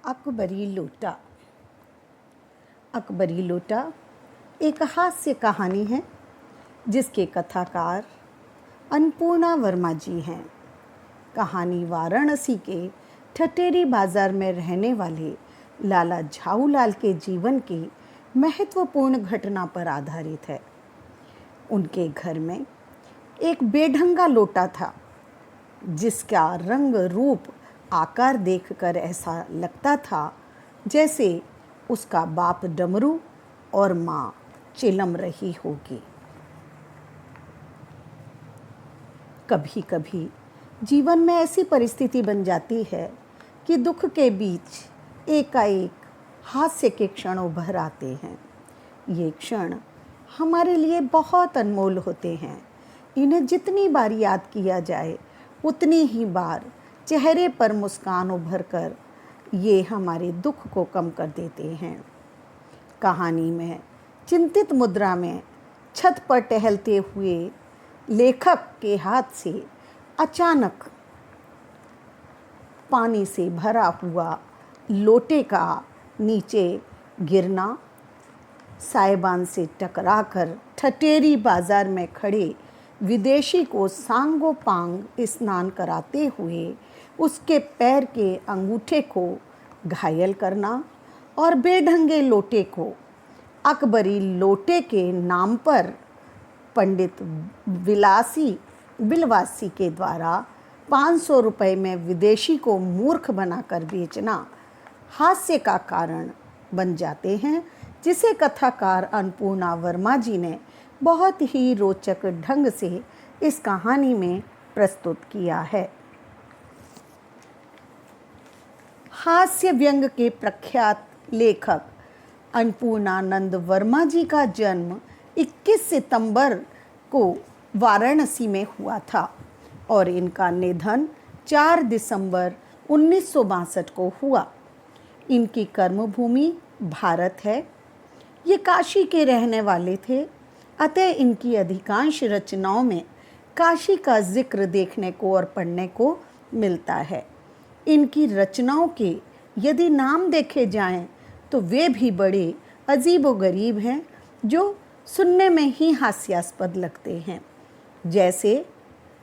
अकबरी लोटा। अकबरी लोटा एक हास्य कहानी है जिसके कथाकार अन्नपूर्णा वर्मा जी हैं। कहानी वाराणसी के ठटेरी बाज़ार में रहने वाले लाला झाऊलाल के जीवन की महत्वपूर्ण घटना पर आधारित है। उनके घर में एक बेढंगा लोटा था जिसका रंग रूप आकार देखकर ऐसा लगता था जैसे उसका बाप डमरू और माँ चिलम रही होगी। कभी कभी जीवन में ऐसी परिस्थिति बन जाती है कि दुख के बीच एकाएक हास्य के क्षण उभर आते हैं। ये क्षण हमारे लिए बहुत अनमोल होते हैं। इन्हें जितनी बार याद किया जाए उतनी ही बार चेहरे पर मुस्कान उभर कर ये हमारे दुख को कम कर देते हैं। कहानी में चिंतित मुद्रा में छत पर टहलते हुए लेखक के हाथ से अचानक पानी से भरा हुआ लोटे का नीचे गिरना, साइबान से टकराकर ठटेरी बाजार में खड़े विदेशी को सांगोपांग स्नान कराते हुए उसके पैर के अंगूठे को घायल करना और बेढंगे लोटे को अकबरी लोटे के नाम पर पंडित बिलवासी के द्वारा 500 रुपये में विदेशी को मूर्ख बनाकर बेचना हास्य का कारण बन जाते हैं, जिसे कथाकार अन्नपूर्णा वर्मा जी ने बहुत ही रोचक ढंग से इस कहानी में प्रस्तुत किया है। हास्य व्यंग के प्रख्यात लेखक अन्नपूर्णानंद वर्मा जी का जन्म 21 सितंबर को वाराणसी में हुआ था और इनका निधन 4 दिसंबर 1962 को हुआ। इनकी कर्मभूमि भारत है। ये काशी के रहने वाले थे, अतः इनकी अधिकांश रचनाओं में काशी का जिक्र देखने को और पढ़ने को मिलता है। इनकी रचनाओं के यदि नाम देखे जाएं तो वे भी बड़े अजीब व गरीब हैं, जो सुनने में ही हास्यास्पद लगते हैं, जैसे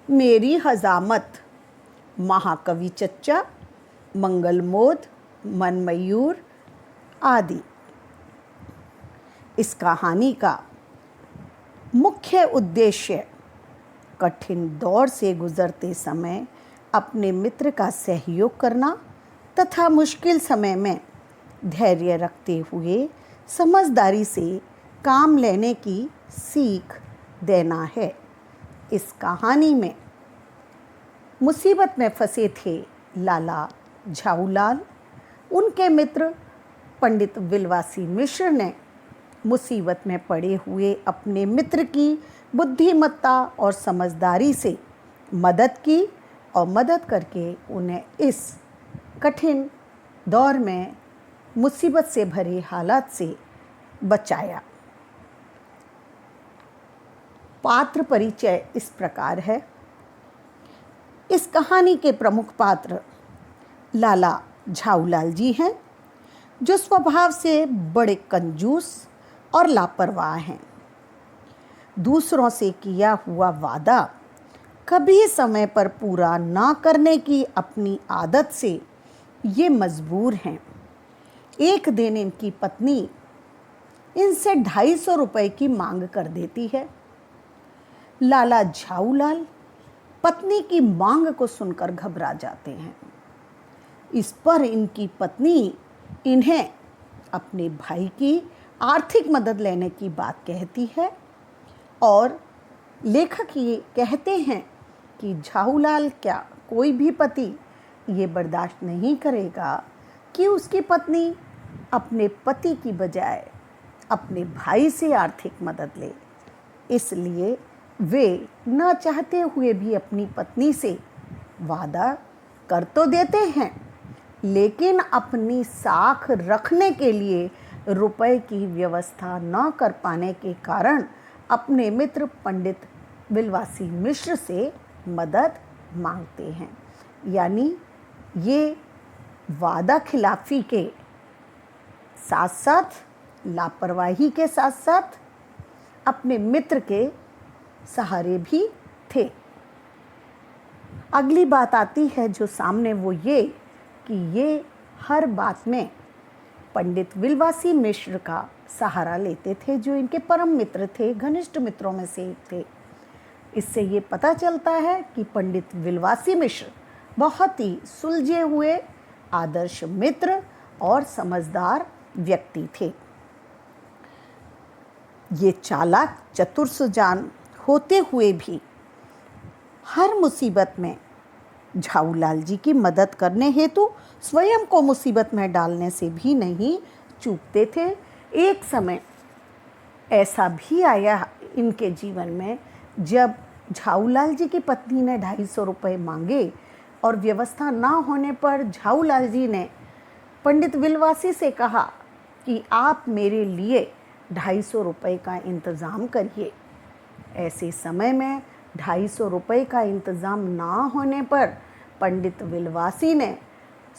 मेरी हजामत, महाकवि चच्चा, मंगलमोद, मनमयूर आदि। इस कहानी का मुख्य उद्देश्य कठिन दौर से गुजरते समय अपने मित्र का सहयोग करना तथा मुश्किल समय में धैर्य रखते हुए समझदारी से काम लेने की सीख देना है। इस कहानी में मुसीबत में फंसे थे लाला झाऊलाल। उनके मित्र पंडित बिलवासी मिश्र ने मुसीबत में पड़े हुए अपने मित्र की बुद्धिमत्ता और समझदारी से मदद की और मदद करके उन्हें इस कठिन दौर में मुसीबत से भरे हालात से बचाया। पात्र परिचय इस प्रकार है। इस कहानी के प्रमुख पात्र लाला झाऊलाल जी हैं, जो स्वभाव से बड़े कंजूस और लापरवाह हैं। दूसरों से किया हुआ वादा कभी समय पर पूरा ना करने की अपनी आदत से ये मजबूर हैं। एक दिन इनकी पत्नी इनसे 250 रुपये की मांग कर देती है। लाला झाऊलाल पत्नी की मांग को सुनकर घबरा जाते हैं। इस पर इनकी पत्नी इन्हें अपने भाई की आर्थिक मदद लेने की बात कहती है और लेखक ये कहते हैं कि झाऊलाल क्या कोई भी पति ये बर्दाश्त नहीं करेगा कि उसकी पत्नी अपने पति की बजाय अपने भाई से आर्थिक मदद ले। इसलिए वे न चाहते हुए भी अपनी पत्नी से वादा कर तो देते हैं, लेकिन अपनी साख रखने के लिए रुपए की व्यवस्था न कर पाने के कारण अपने मित्र पंडित बिलवासी मिश्र से मदद मांगते हैं। यानी ये वादा खिलाफी के साथ साथ, लापरवाही के साथ साथ अपने मित्र के सहारे भी थे। अगली बात आती है जो सामने, वो ये कि ये हर बात में पंडित विल्वासी मिश्र का सहारा लेते थे, जो इनके परम मित्र थे, घनिष्ठ मित्रों में से एक थे। इससे ये पता चलता है कि पंडित विल्वासी मिश्र बहुत ही सुलझे हुए आदर्श मित्र और समझदार व्यक्ति थे। ये चालाक चतुर सुजान होते हुए भी हर मुसीबत में झाऊलाल जी की मदद करने हेतु स्वयं को मुसीबत में डालने से भी नहीं चूकते थे। एक समय ऐसा भी आया इनके जीवन में जब झाऊलाल जी की पत्नी ने 250 रुपये मांगे और व्यवस्था ना होने पर झाऊलाल जी ने पंडित विल्वासी से कहा कि आप मेरे लिए 250 रुपये का इंतज़ाम करिए। ऐसे समय में 250 रुपये का इंतज़ाम ना होने पर पंडित विल्वासी ने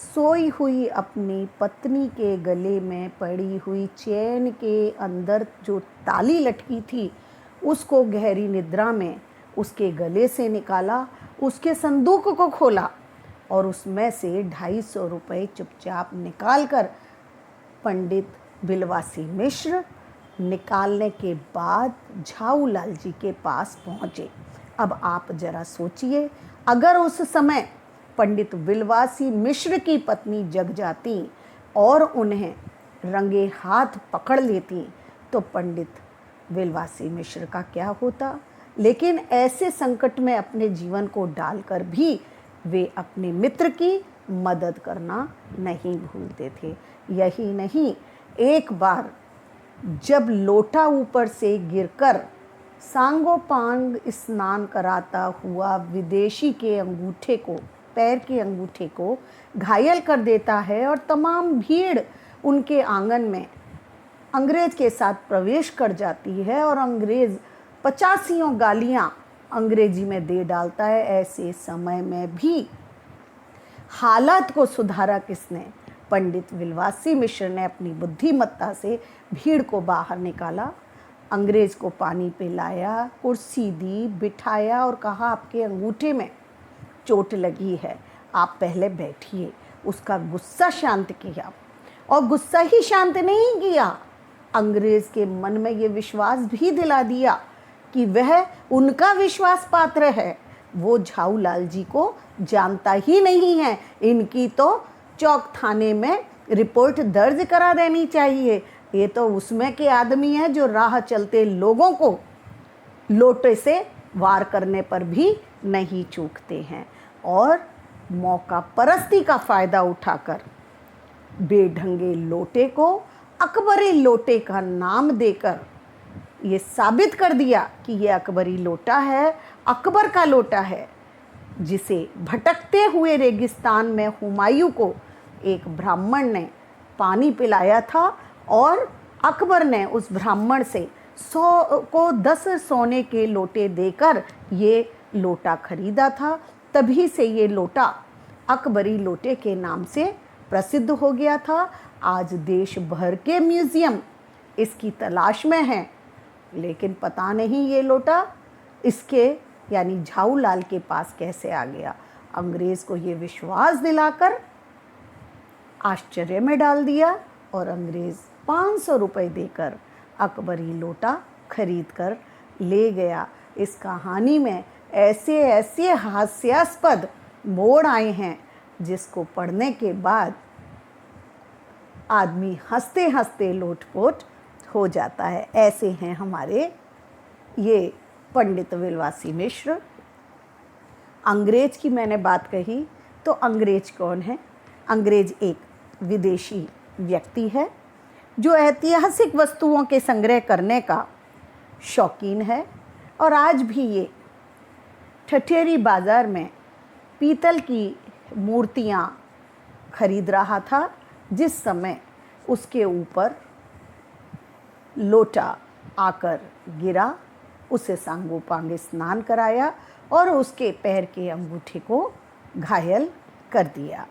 सोई हुई अपनी पत्नी के गले में पड़ी हुई चैन के अंदर जो ताली लटकी थी उसको गहरी निद्रा में उसके गले से निकाला, उसके संदूक को खोला और उसमें से 250 रुपये चुपचाप निकालकर पंडित विल्वासी मिश्र निकालने के बाद झाऊलाल जी के पास पहुँचे। अब आप जरा सोचिए, अगर उस समय पंडित विल्वासी मिश्र की पत्नी जग जाती और उन्हें रंगे हाथ पकड़ लेती तो पंडित विल्वासी मिश्र का क्या होता। लेकिन ऐसे संकट में अपने जीवन को डालकर भी वे अपने मित्र की मदद करना नहीं भूलते थे। यही नहीं, एक बार जब लोटा ऊपर से गिरकर सांगोपांग स्नान कराता हुआ विदेशी के अंगूठे को, पैर के अंगूठे को घायल कर देता है और तमाम भीड़ उनके आंगन में अंग्रेज के साथ प्रवेश कर जाती है और अंग्रेज 85 गालियां अंग्रेजी में दे डालता है। ऐसे समय में भी हालात को सुधारा किसने? पंडित विल्वासी मिश्र ने अपनी बुद्धिमत्ता से भीड़ को बाहर निकाला, अंग्रेज को पानी पिलाया, कुर्सी दी, बिठाया और कहा आपके अंगूठे में चोट लगी है, आप पहले बैठिए। उसका गुस्सा शांत किया और गुस्सा ही शांत नहीं किया, अंग्रेज के मन में ये विश्वास भी दिला दिया कि वह उनका विश्वास पात्र है। वो झाऊलाल जी को जानता ही नहीं है, इनकी तो चौक थाने में रिपोर्ट दर्ज करा देनी चाहिए। ये तो उसमें के आदमी है जो राह चलते लोगों को लोटे से वार करने पर भी नहीं चूकते हैं। और मौका परस्ती का फ़ायदा उठाकर बेढंगे लोटे को अकबरी लोटे का नाम देकर ये साबित कर दिया कि ये अकबरी लोटा है, अकबर का लोटा है, जिसे भटकते हुए रेगिस्तान में हुमायूं को एक ब्राह्मण ने पानी पिलाया था और अकबर ने उस ब्राह्मण से 10 सोने के लोटे देकर ये लोटा खरीदा था। तभी से ये लोटा अकबरी लोटे के नाम से प्रसिद्ध हो गया था। आज देश भर के म्यूज़ियम इसकी तलाश में हैं, लेकिन पता नहीं ये लोटा इसके यानी झाऊलाल के पास कैसे आ गया। अंग्रेज को ये विश्वास दिलाकर आश्चर्य में डाल दिया और अंग्रेज 500 रुपये देकर अकबरी लोटा खरीद कर ले गया। इस कहानी में ऐसे ऐसे हास्यास्पद मोड़ आए हैं जिसको पढ़ने के बाद आदमी हंसते हंसते लोटपोट हो जाता है। ऐसे हैं हमारे ये पंडित विल्वासी मिश्र। अंग्रेज की मैंने बात कही तो अंग्रेज कौन है? अंग्रेज एक विदेशी व्यक्ति है जो ऐतिहासिक वस्तुओं के संग्रह करने का शौकीन है और आज भी ये ठठेरी बाज़ार में पीतल की मूर्तियाँ खरीद रहा था जिस समय उसके ऊपर लोटा आकर गिरा, उसे सांगोपांग स्नान कराया और उसके पैर के अंगूठे को घायल कर दिया।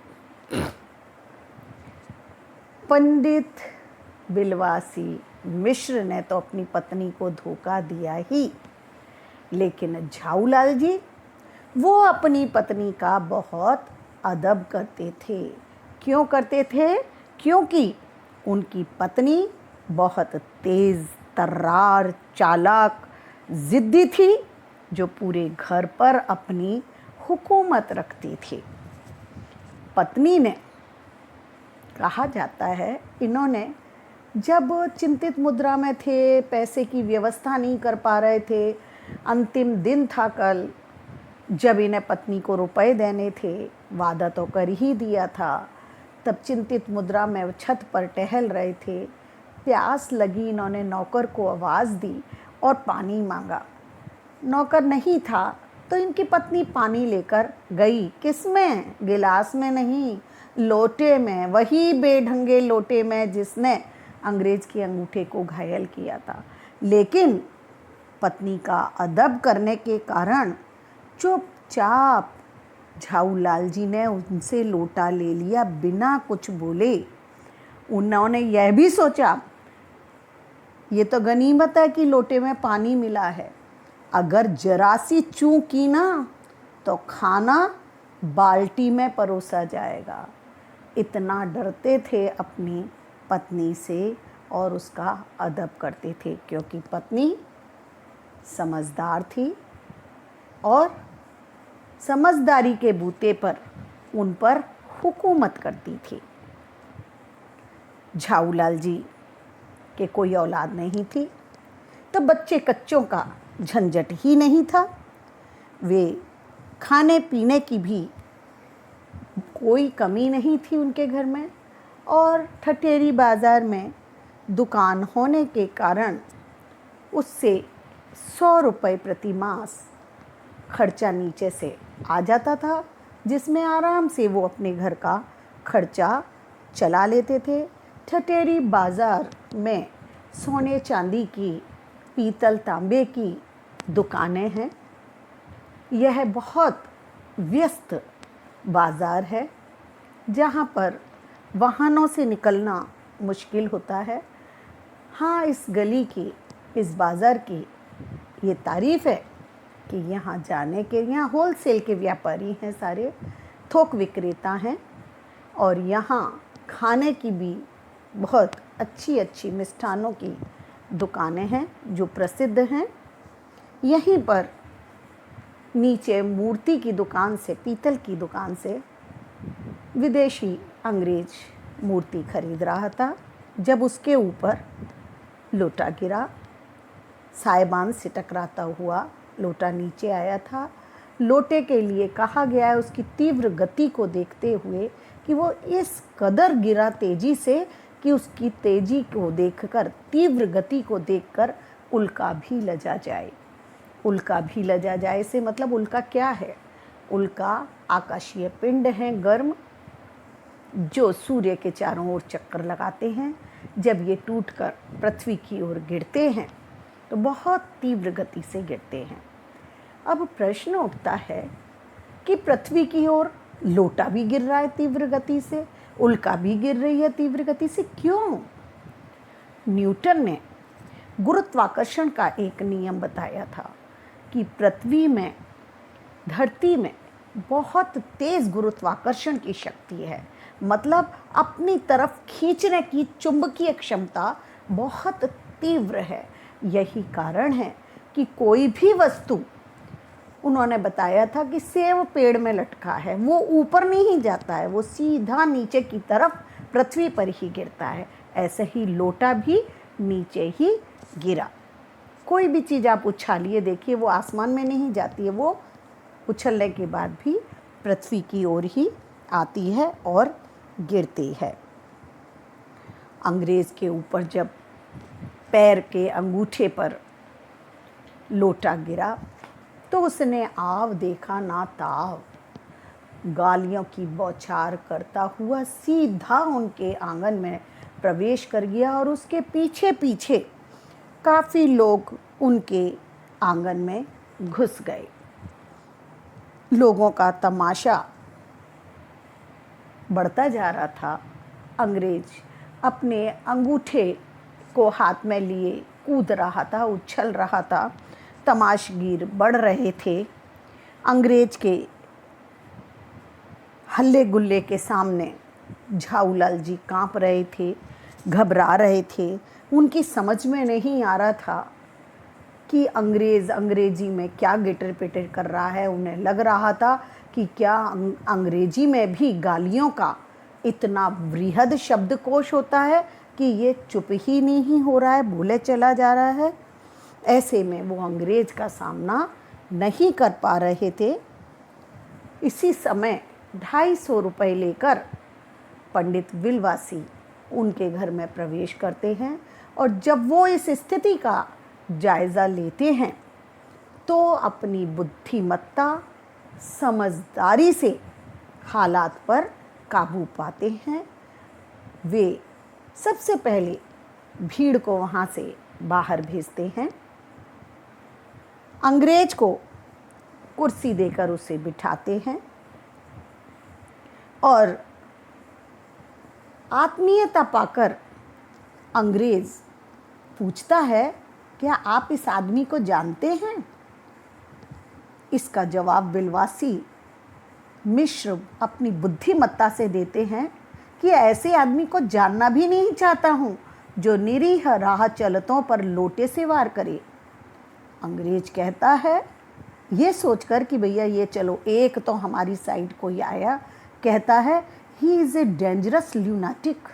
पंडित बिलवासी मिश्र ने तो अपनी पत्नी को धोखा दिया ही, लेकिन झाऊलाल जी वो अपनी पत्नी का बहुत अदब करते थे। क्यों करते थे? क्योंकि उनकी पत्नी बहुत तेज़ तर्रार, चालाक, ज़िद्दी थी, जो पूरे घर पर अपनी हुकूमत रखती थी। पत्नी ने, कहा जाता है, इन्होंने जब चिंतित मुद्रा में थे, पैसे की व्यवस्था नहीं कर पा रहे थे, अंतिम दिन था कल, जब इन्हें पत्नी को रुपए देने थे, वादा तो कर ही दिया था, तब चिंतित मुद्रा में छत पर टहल रहे थे, प्यास लगी, इन्होंने नौकर को आवाज़ दी और पानी मांगा। नौकर नहीं था तो इनकी पत्नी पानी लेकर गई। किसमें? गिलास में नहीं, लोटे में, वही बेढंगे लोटे में जिसने अंग्रेज के अंगूठे को घायल किया था। लेकिन पत्नी का अदब करने के कारण चुपचाप झाऊलाल जी ने उनसे लोटा ले लिया बिना कुछ बोले। उन्होंने यह भी सोचा, ये तो गनीमत है कि लोटे में पानी मिला है, अगर जरा सी चूक की ना तो खाना बाल्टी में परोसा जाएगा। इतना डरते थे अपनी पत्नी से और उसका अदब करते थे, क्योंकि पत्नी समझदार थी और समझदारी के बूते पर उन पर हुकूमत करती थी। झाऊलाल जी के कोई औलाद नहीं थी, तो बच्चे कच्चों का झंझट ही नहीं था। वे खाने पीने की भी कोई कमी नहीं थी उनके घर में, और ठठेरी बाज़ार में दुकान होने के कारण उससे 100 रुपये प्रति मास खर्चा नीचे से आ जाता था, जिसमें आराम से वो अपने घर का खर्चा चला लेते थे। ठठेरी बाज़ार में सोने चांदी की, पीतल तांबे की दुकानें हैं। यह बहुत व्यस्त बाज़ार है, जहाँ पर वाहनों से निकलना मुश्किल होता है। हाँ, इस गली की, इस बाज़ार की ये तारीफ़ है कि यहाँ जाने के, यहाँ होलसेल के व्यापारी हैं, सारे थोक विक्रेता हैं, और यहाँ खाने की भी बहुत अच्छी अच्छी मिष्ठानों की दुकानें हैं जो प्रसिद्ध हैं। यहीं पर नीचे मूर्ति की दुकान से, पीतल की दुकान से विदेशी अंग्रेज मूर्ति खरीद रहा था, जब उसके ऊपर लोटा गिरा। साइबान से टकराता हुआ लोटा नीचे आया था। लोटे के लिए कहा गया है उसकी तीव्र गति को देखते हुए कि वो इस कदर गिरा तेजी से कि उसकी तेजी को देखकर, तीव्र गति को देखकर उल्का भी लजा जाए। उल्का भी लजा जाए से मतलब उल्का क्या है? उल्का आकाशीय पिंड हैं गर्म, जो सूर्य के चारों ओर चक्कर लगाते हैं। जब ये टूटकर पृथ्वी की ओर गिरते हैं तो बहुत तीव्र गति से गिरते हैं। अब प्रश्न उठता है कि पृथ्वी की ओर लोटा भी गिर रहा है तीव्र गति से, उल्का भी गिर रही है तीव्र गति से, क्यों? न्यूटन ने गुरुत्वाकर्षण का एक नियम बताया था कि पृथ्वी में, धरती में बहुत तेज गुरुत्वाकर्षण की शक्ति है, मतलब अपनी तरफ खींचने की चुंबकीय क्षमता बहुत तीव्र है। यही कारण है कि कोई भी वस्तु, उन्होंने बताया था कि सेब पेड़ में लटका है, वो ऊपर नहीं जाता है, वो सीधा नीचे की तरफ पृथ्वी पर ही गिरता है। ऐसे ही लोटा भी नीचे ही गिरा। कोई भी चीज़ आप उछालिए, देखिए वो आसमान में नहीं जाती है, वो उछलने के बाद भी पृथ्वी की ओर ही आती है और गिरती है। अंग्रेज़ के ऊपर जब पैर के अंगूठे पर लोटा गिरा तो उसने आव देखा ना ताव, गालियों की बौछार करता हुआ सीधा उनके आंगन में प्रवेश कर गया, और उसके पीछे पीछे काफ़ी लोग उनके आंगन में घुस गए। लोगों का तमाशा बढ़ता जा रहा था। अंग्रेज अपने अंगूठे को हाथ में लिए कूद रहा था, उछल रहा था। तमाशगीर बढ़ रहे थे। अंग्रेज के हल्ले गुल्ले के सामने झाऊलाल जी कांप रहे थे, घबरा रहे थे। उनकी समझ में नहीं आ रहा था कि अंग्रेज़ अंग्रेजी में क्या गिटर पिटर कर रहा है। उन्हें लग रहा था कि क्या अंग्रेजी में भी गालियों का इतना वृहद शब्दकोश होता है कि ये चुप ही नहीं हो रहा है, बोले चला जा रहा है। ऐसे में वो अंग्रेज का सामना नहीं कर पा रहे थे। इसी समय 250 रुपये लेकर पंडित विलवासी उनके घर में प्रवेश करते हैं, और जब वो इस स्थिति का जायज़ा लेते हैं तो अपनी बुद्धिमत्ता समझदारी से हालात पर काबू पाते हैं। वे सबसे पहले भीड़ को वहाँ से बाहर भेजते हैं, अंग्रेज को कुर्सी देकर उसे बिठाते हैं और आत्मीयता पाकर अंग्रेज पूछता है, क्या आप इस आदमी को जानते हैं? इसका जवाब विलवासी मिश्र अपनी बुद्धिमत्ता से देते हैं कि ऐसे आदमी को जानना भी नहीं चाहता हूँ जो निरीह राह चलतों पर लोटे से वार करे। अंग्रेज कहता है, ये सोचकर कि भैया ये चलो एक तो हमारी साइड कोई आया, कहता है ही इज़ ए डेंजरस ल्यूनाटिक,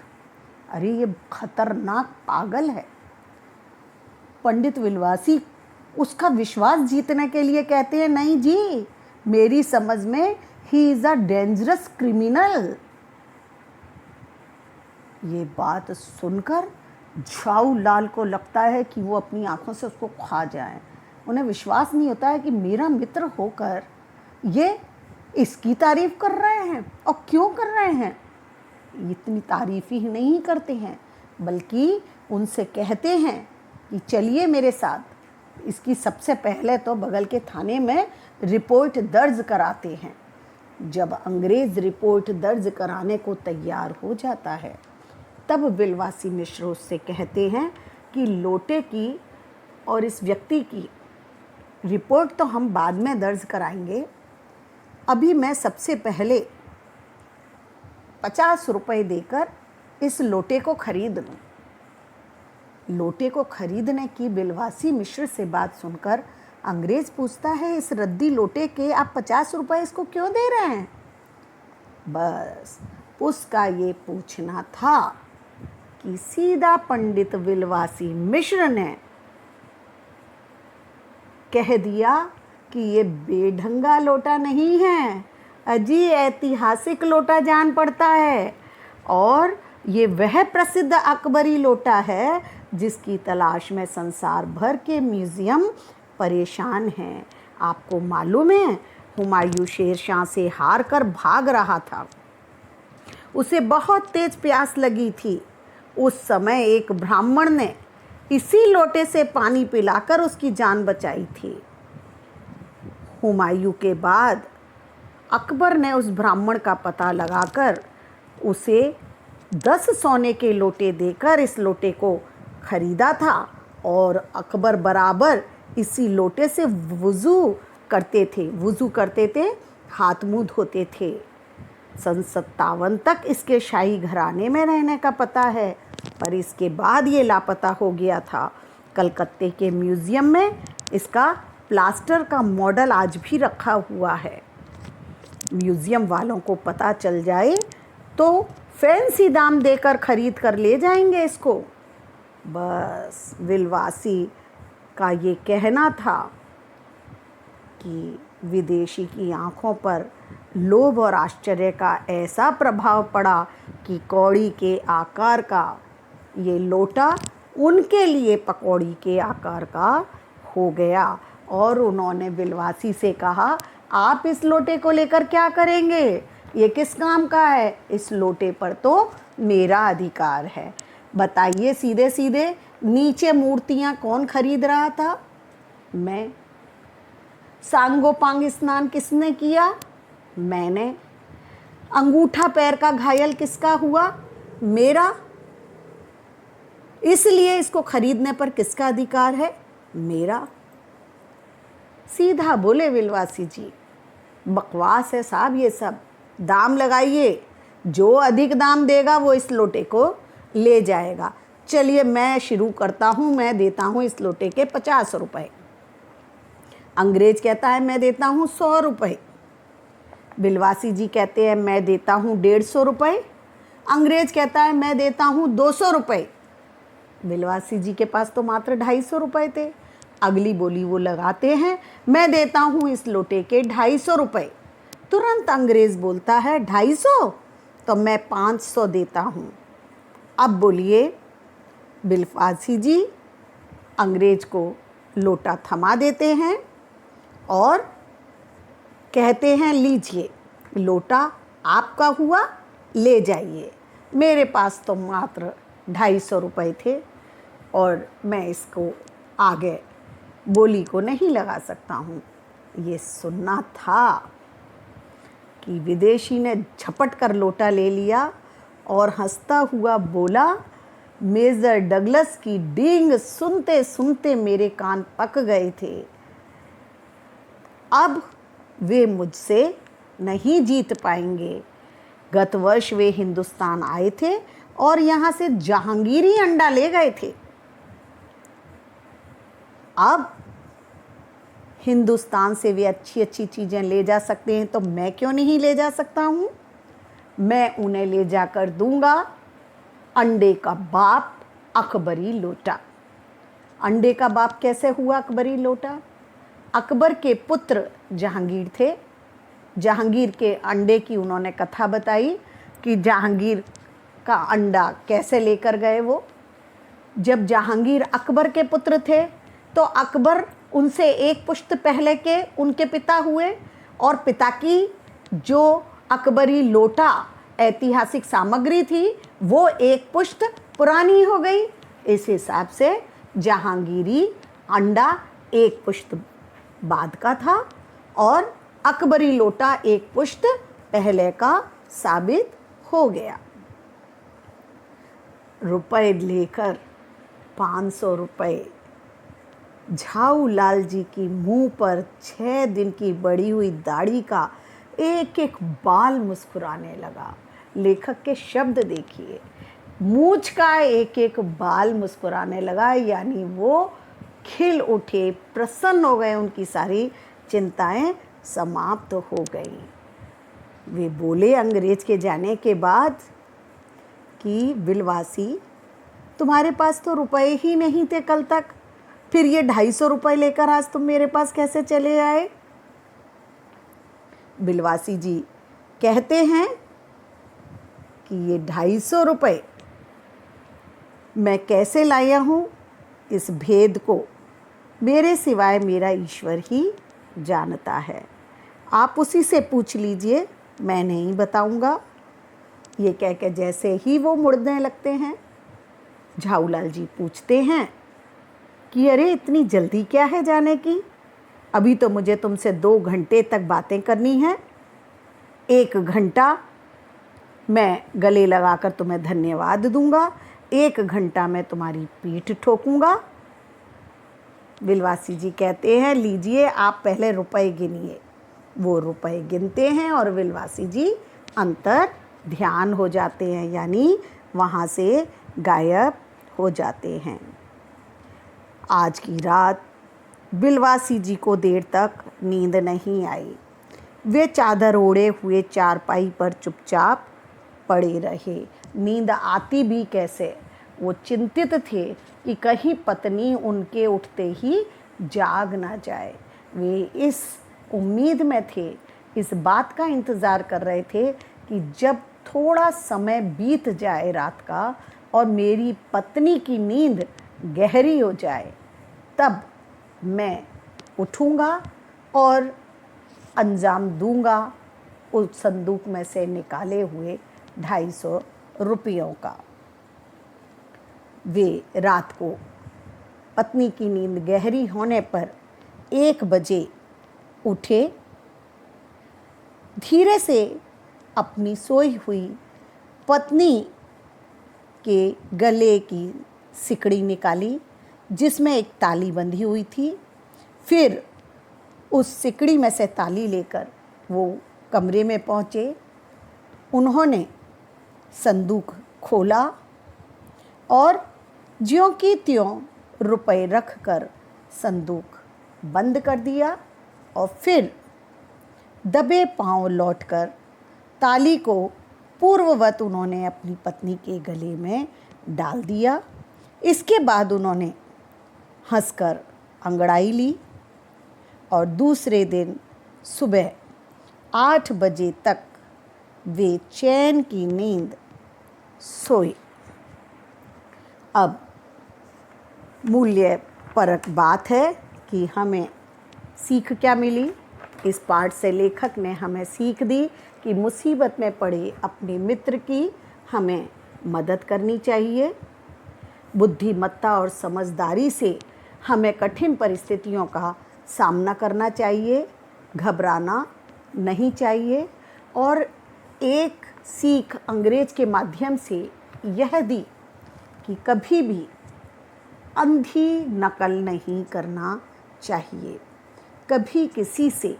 अरे ये खतरनाक पागल है। पंडित विलवासी उसका विश्वास जीतने के लिए कहते हैं, नहीं जी, मेरी समझ में he is a dangerous criminal. ये बात सुनकर झाऊलाल को लगता है कि वो अपनी आंखों से उसको खा जाए। उन्हें विश्वास नहीं होता है कि मेरा मित्र होकर ये इसकी तारीफ कर रहे हैं, और क्यों कर रहे हैं। इतनी तारीफ ही नहीं करते हैं बल्कि उनसे कहते हैं कि चलिए मेरे साथ। इसकी सबसे पहले तो बगल के थाने में रिपोर्ट दर्ज कराते हैं। जब अंग्रेज़ रिपोर्ट दर्ज कराने को तैयार हो जाता है तब विलवासी मिश्र उससे कहते हैं कि लोटे की और इस व्यक्ति की रिपोर्ट तो हम बाद में दर्ज कराएंगे, अभी मैं सबसे पहले 50 रुपये देकर इस लोटे को खरीद लूँ। लोटे को खरीदने की विलवासी मिश्र से बात सुनकर अंग्रेज पूछता है, इस रद्दी लोटे के आप 50 रुपये इसको क्यों दे रहे हैं? बस उसका ये पूछना था कि सीधा पंडित विलवासी मिश्र ने कह दिया कि ये बेढंगा लोटा नहीं है, अजी ऐतिहासिक लोटा जान पड़ता है, और ये वह प्रसिद्ध अकबरी लोटा है जिसकी तलाश में संसार भर के म्यूज़ियम परेशान हैं। आपको मालूम है, हुमायूं शेरशाह से हार कर भाग रहा था, उसे बहुत तेज प्यास लगी थी। उस समय एक ब्राह्मण ने इसी लोटे से पानी पिलाकर उसकी जान बचाई थी। हुमायूं के बाद अकबर ने उस ब्राह्मण का पता लगाकर उसे 10 सोने के लोटे देकर इस लोटे को खरीदा था, और अकबर बराबर इसी लोटे से वुज़ू करते थे, हाथ मुँह धोते थे। सन 57 तक इसके शाही घराने में रहने का पता है, पर इसके बाद ये लापता हो गया था। कलकत्ते के म्यूज़ियम में इसका प्लास्टर का मॉडल आज भी रखा हुआ है। म्यूज़ियम वालों को पता चल जाए तो फैंसी दाम देकर खरीद कर ले जाएंगे इसको। बस विलवासी का ये कहना था कि विदेशी की आँखों पर लोभ और आश्चर्य का ऐसा प्रभाव पड़ा कि कौड़ी के आकार का ये लोटा उनके लिए पकौड़ी के आकार का हो गया। और उन्होंने विलवासी से कहा, आप इस लोटे को लेकर क्या करेंगे? ये किस काम का है? इस लोटे पर तो मेरा अधिकार है। बताइए सीधे सीधे, नीचे मूर्तियाँ कौन खरीद रहा था? मैं। सांगोपांग स्नान किसने किया? मैंने। अंगूठा पैर का घायल किसका हुआ? मेरा। इसलिए इसको खरीदने पर किसका अधिकार है? मेरा। सीधा बोले बिलवासी जी, बकवास है साहब ये सब, दाम लगाइए, जो अधिक दाम देगा वो इस लोटे को ले जाएगा। चलिए मैं शुरू करता हूँ, मैं देता हूँ इस लोटे के 50 रुपये। अंग्रेज कहता है मैं देता हूँ 100 रुपये। बिलवासी जी कहते हैं मैं देता हूँ 150 रुपये। अंग्रेज कहता है मैं देता हूँ 200 रुपये। बिलवासी जी के पास तो मात्र 250 रुपये थे। अगली बोली वो लगाते हैं, मैं देता हूँ इस लोटे के 250 रुपये। तुरंत अंग्रेज बोलता है 250, तो मैं 500 देता हूँ। अब बोलिए, बिलवासी जी अंग्रेज को लोटा थमा देते हैं और कहते हैं लीजिए, लोटा आपका हुआ, ले जाइए। मेरे पास तो मात्र 250 रुपये थे और मैं इसको आगे बोली को नहीं लगा सकता हूँ। ये सुनना था कि विदेशी ने झपट कर लोटा ले लिया और हंसता हुआ बोला, मेजर डगलस की डींग सुनते सुनते मेरे कान पक गए थे। अब वे मुझसे नहीं जीत पाएंगे। गत वर्ष वे हिंदुस्तान आए थे और यहाँ से जहांगीरी अंडा ले गए थे। अब हिंदुस्तान से वे अच्छी अच्छी चीज़ें ले जा सकते हैं, तो मैं क्यों नहीं ले जा सकता हूँ? मैं उन्हें ले जाकर दूंगा अंडे का बाप, अकबरी लोटा। अंडे का बाप कैसे हुआ अकबरी लोटा? अकबर के पुत्र जहांगीर थे। जहांगीर के अंडे की उन्होंने कथा बताई कि जहांगीर का अंडा कैसे लेकर गए वो। जब जहांगीर अकबर के पुत्र थे तो अकबर उनसे एक पुश्त पहले के उनके पिता हुए और पिता की जो अकबरी लोटा ऐतिहासिक सामग्री थी वो एक पुश्त पुरानी हो गई। इस हिसाब से जहांगीरी अंडा एक पुश्त बाद का था और अकबरी लोटा एक पुश्त पहले का साबित हो गया। रुपए लेकर 500 रुपये झाऊ लाल जी की मुंह पर 6 दिन की बढ़ी हुई दाढ़ी का एक एक बाल मुस्कुराने लगा। लेखक के शब्द देखिए, मूंछ का एक एक बाल मुस्कुराने लगा, यानी वो खिल उठे, प्रसन्न हो गए, उनकी सारी चिंताएं समाप्त हो गई। वे बोले अंग्रेज के जाने के बाद कि बिलवासी, तुम्हारे पास तो रुपए ही नहीं थे कल तक, फिर ये 250 रुपये लेकर आज तुम मेरे पास कैसे चले आए? बिलवासी जी कहते हैं कि ये 250 रुपये मैं कैसे लाया हूँ, इस भेद को मेरे सिवाय मेरा ईश्वर ही जानता है। आप उसी से पूछ लीजिए, मैं नहीं बताऊँगा। ये कह के जैसे ही वो मुड़ने लगते हैं, झाऊलाल जी पूछते हैं कि अरे इतनी जल्दी क्या है जाने की? अभी तो मुझे तुमसे 2 घंटे तक बातें करनी हैं। 1 घंटा मैं गले लगाकर तुम्हें धन्यवाद दूंगा, 1 घंटा मैं तुम्हारी पीठ ठोकूंगा। बिलवासी जी कहते हैं लीजिए आप पहले रुपए गिनिए। वो रुपए गिनते हैं और बिलवासी जी अंतर ध्यान हो जाते हैं, यानी वहाँ से गायब हो जाते हैं। आज की रात बिलवासी जी को देर तक नींद नहीं आई। वे चादर ओढ़े हुए चारपाई पर चुपचाप पड़े रहे। नींद आती भी कैसे? वो चिंतित थे कि कहीं पत्नी उनके उठते ही जाग ना जाए। वे इस उम्मीद में थे, इस बात का इंतज़ार कर रहे थे कि जब थोड़ा समय बीत जाए रात का और मेरी पत्नी की नींद गहरी हो जाए, तब मैं उठूँगा और अंजाम दूंगा उस संदूक में से निकाले हुए 250 रुपयों का। वे रात को पत्नी की नींद गहरी होने पर 1 बजे उठे। धीरे से अपनी सोई हुई पत्नी के गले की सिकड़ी निकाली जिसमें एक ताली बंधी हुई थी। फिर उस सिकड़ी में से ताली लेकर वो कमरे में पहुँचे। उन्होंने संदूक खोला और ज्यों की त्यों रुपए रख कर संदूक बंद कर दिया और फिर दबे पांव लौटकर ताली को पूर्ववत उन्होंने अपनी पत्नी के गले में डाल दिया। इसके बाद उन्होंने हंसकर अंगड़ाई ली और दूसरे दिन सुबह 8 बजे तक वे चैन की नींद सोए। अब मूल्य परक बात है कि हमें सीख क्या मिली। इस पाठ से लेखक ने हमें सीख दी कि मुसीबत में पड़े अपने मित्र की हमें मदद करनी चाहिए। बुद्धिमत्ता और समझदारी से हमें कठिन परिस्थितियों का सामना करना चाहिए, घबराना नहीं चाहिए। और एक सीख अंग्रेज के माध्यम से यह दी कि कभी भी अंधी नकल नहीं करना चाहिए, कभी किसी से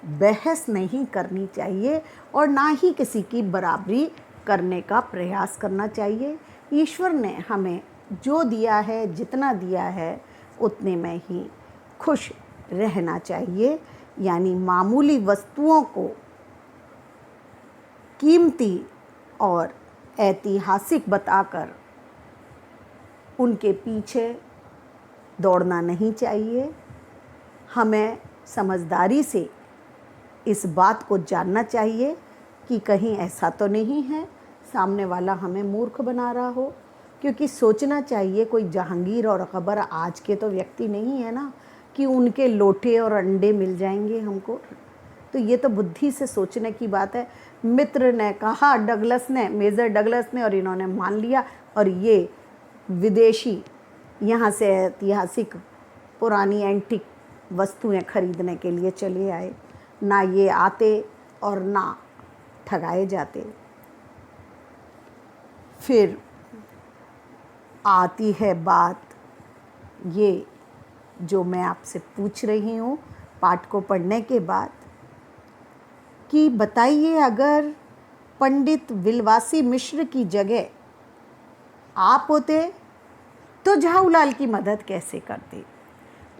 बहस नहीं करनी चाहिए और ना ही किसी की बराबरी करने का प्रयास करना चाहिए। ईश्वर ने हमें जो दिया है, जितना दिया है, उतने में ही खुश रहना चाहिए। यानी मामूली वस्तुओं को कीमती और ऐतिहासिक बताकर उनके पीछे दौड़ना नहीं चाहिए। हमें समझदारी से इस बात को जानना चाहिए कि कहीं ऐसा तो नहीं है सामने वाला हमें मूर्ख बना रहा हो, क्योंकि सोचना चाहिए कोई जहांगीर और अकबर आज के तो व्यक्ति नहीं है ना कि उनके लोटे और अंडे मिल जाएंगे हमको। तो ये तो बुद्धि से सोचने की बात है। मित्र ने कहा, डगलस ने, मेजर डगलस ने, और इन्होंने मान लिया और ये विदेशी यहाँ से ऐतिहासिक पुरानी एंटिक वस्तुएं खरीदने के लिए चले आए। ना ये आते और ना ठगाए जाते। फिर आती है बात ये जो मैं आपसे पूछ रही हूँ पाठ को पढ़ने के बाद कि बताइए, अगर पंडित विलवासी मिश्र की जगह आप होते तो झाऊलाल की मदद कैसे करते?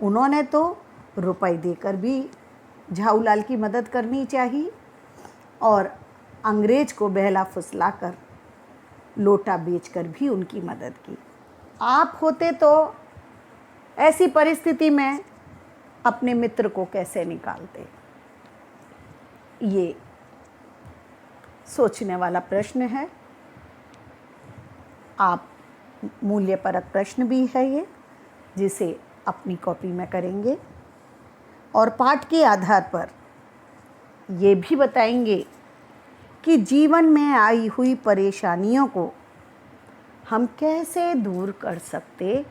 उन्होंने तो रुपए देकर भी झाऊलाल की मदद करनी चाहिए और अंग्रेज को बहला फुसलाकर लोटा बेचकर भी उनकी मदद की। आप होते तो ऐसी परिस्थिति में अपने मित्र को कैसे निकालते? ये सोचने वाला प्रश्न है। आप मूल्यपरक प्रश्न भी है ये, जिसे अपनी कॉपी में करेंगे और पाठ के आधार पर ये भी बताएंगे कि जीवन में आई हुई परेशानियों को हम कैसे दूर कर सकते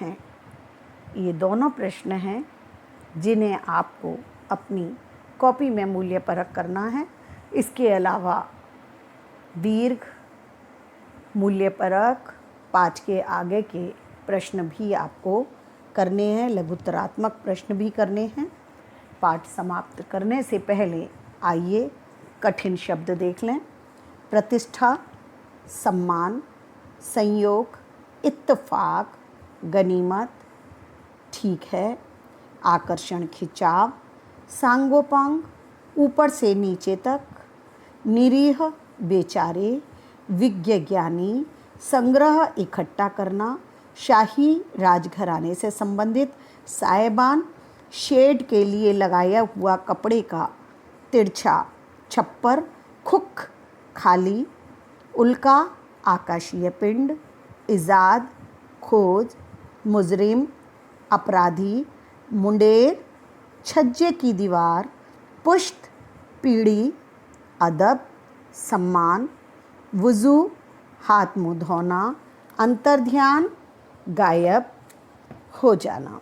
हैं। ये दोनों प्रश्न हैं जिन्हें आपको अपनी कॉपी में मूल्यपरक करना है। इसके अलावा दीर्घ, मूल्यपरक, पाठ के आगे के प्रश्न भी आपको करने हैं, लघुत्तरात्मक प्रश्न भी करने हैं। पाठ समाप्त करने से पहले आइए कठिन शब्द देख लें। प्रतिष्ठा, सम्मान, संयोग, इत्तेफाक, गनीमत, ठीक है, आकर्षण, खिंचाव, सांगोपांग, ऊपर से नीचे तक, निरीह, बेचारे, विज्ञज्ञानी, संग्रह, इकट्ठा करना, शाही राजघराने से संबंधित, सायबान, शेड के लिए लगाया हुआ कपड़े का तिरछा छप्पर, खुक, खाली, उल्का, आकाशीय पिंड, इजाद, खोज, मुजरिम, अपराधी, मुंडेर, छज्जे की दीवार, पुश्त, पीढ़ी, अदब, सम्मान, वुज़ू, हाथ मुँह धोना, अंतर्ध्यान, गायब हो जाना।